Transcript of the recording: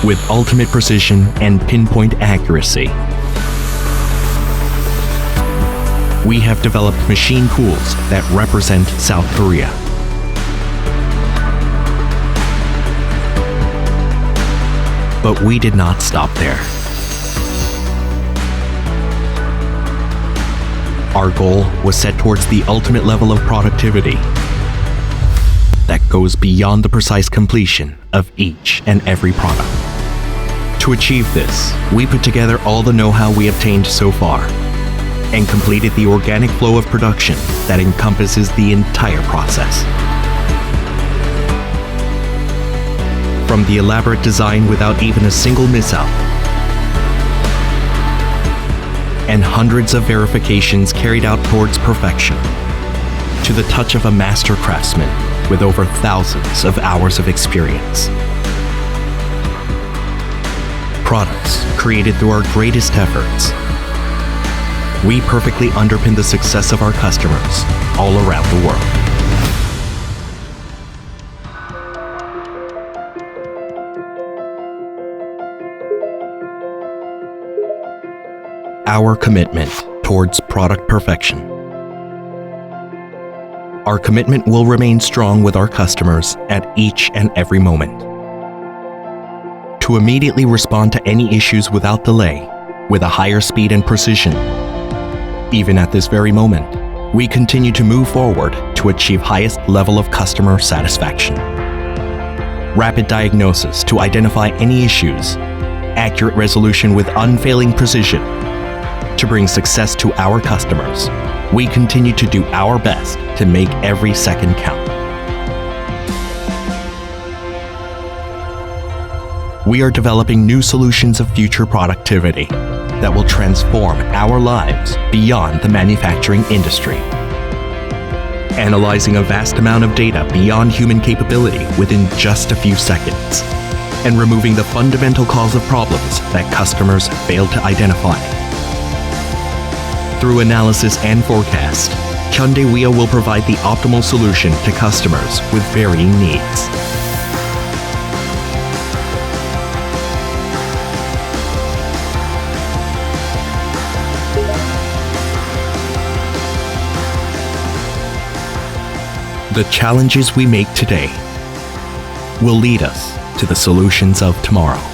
with ultimate precision and pinpoint accuracy. We have developed machine tools that represent South Korea. But we did not stop there. Our goal was set towards the ultimate level of productivity that goes beyond the precise completion of each and every product. To achieve this, we put together all the know-how we obtained so far and completed the organic flow of production that encompasses the entire process. From the elaborate design without even a single mishap, and hundreds of verifications carried out towards perfection, to the touch of a master craftsman with over thousands of hours of experience. Products created through our greatest efforts. We perfectly underpin the success of our customers all around the world. Our commitment towards product perfection. Our commitment will remain strong with our customers at each and every moment. To immediately respond to any issues without delay, with a higher speed and precision. Even at this very moment, we continue to move forward to achieve highest level of customer satisfaction. Rapid diagnosis to identify any issues, accurate resolution with unfailing precision. To bring success to our customers, we continue to do our best to make every second count. We are developing new solutions of future productivity that will transform our lives beyond the manufacturing industry. Analyzing a vast amount of data beyond human capability within just a few seconds, and removing the fundamental cause of problems that customers fail to identify. Through analysis and forecast, Hyundai WIA will provide the optimal solution to customers with varying needs. The challenges we make today will lead us to the solutions of tomorrow.